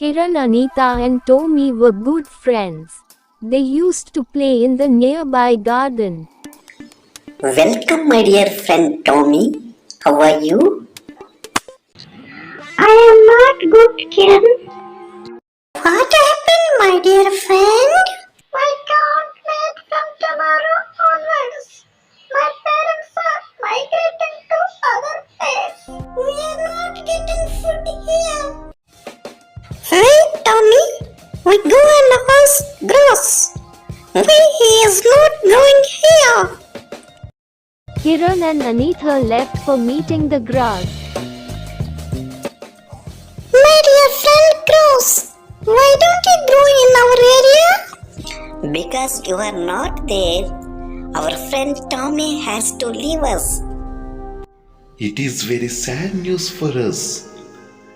Kiran, Anita and Tommy were good friends. They used to play in the nearby garden. Welcome, my dear friend Tommy. How are you? I am not good, Kiran. What happened, my dear friend? I can't wait from tomorrow onwards. My parents are migrating to other place. We are not getting food here. Wait, Tommy. We go and ask grass. He is not growing here. Kiran and Anita left for meeting the grass. My dear friend grass, why don't you grow in our area? Because you are not there. Our friend Tommy has to leave us. It is very sad news for us.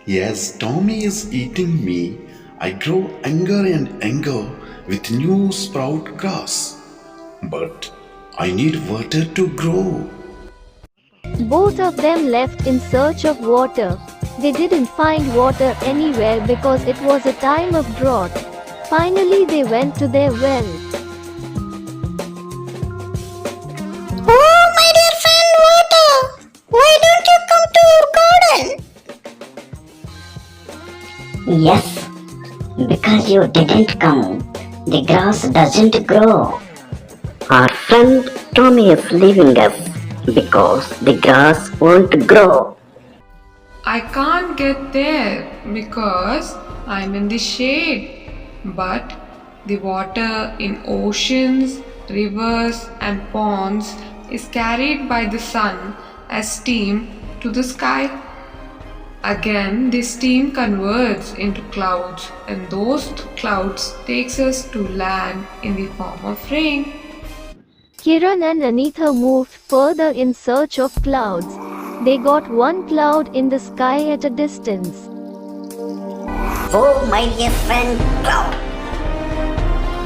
As Tommy is eating me, I grow younger and younger with new sprout grass. But I need water to grow. Both of them left in search of water. They didn't find water anywhere because it was a time of drought. Finally, they went to their well. Oh, my dear friend water, why don't you come to our garden? Yes, because you didn't come, the grass doesn't grow. Our friend Tommy is leaving us because the grass won't grow. I can't get there because I'm in the shade. But the water in oceans, rivers, and ponds is carried by the sun as steam to the sky. Again, this steam converts into clouds, and those clouds takes us to land in the form of rain. Kiran and Anita moved further in search of clouds. They got one cloud in the sky at a distance. Oh, my dear friend cloud,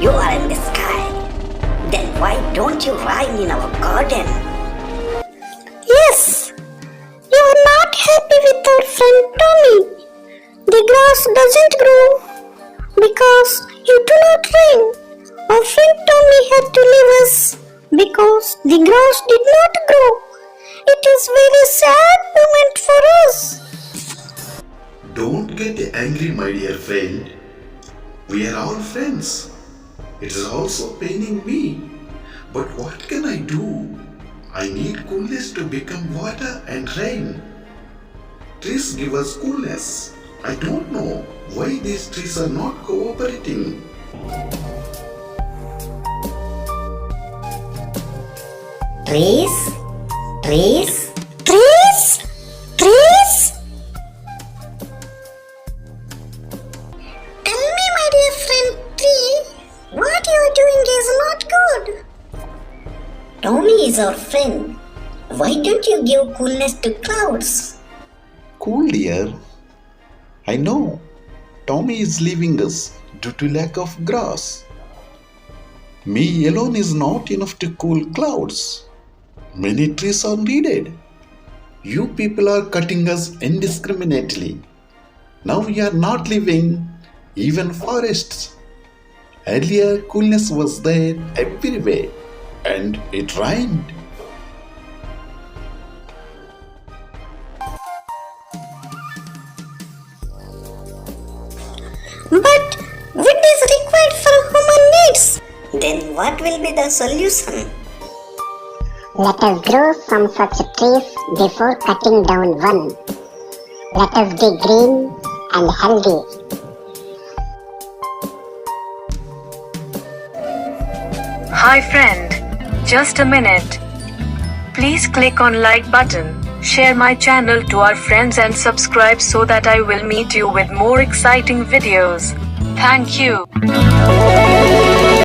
you are in the sky. Then why don't you rain in our garden? Yes, you are not happy with our friend Tommy. The grass doesn't grow because you do not rain. Our friend Tommy had to leave us because the grass did not grow. It is very sad moment for us. Don't get angry, my dear friend. We are all friends. It is also paining me. But what can I do? I need coolness to become water and rain. Trees give us coolness. I don't know why these trees are not cooperating. Trees? Trees? Trees? Trees? Tell me, my dear friend tree, what you are doing is not good. Tommy is our friend. Why don't you give coolness to clouds? Cool, dear. I know. Tommy is leaving us due to lack of grass. Me alone is not enough to cool clouds. Many trees are needed. You people are cutting us indiscriminately. Now we are not leaving even forests. Earlier, coolness was there everywhere and it rained. But wood is required for human needs. Then what will be the solution? Let us grow some such trees before cutting down one. Let us be green and healthy. Hi friend, just a minute. Please click on like button, share my channel to our friends and subscribe so that I will meet you with more exciting videos. Thank you.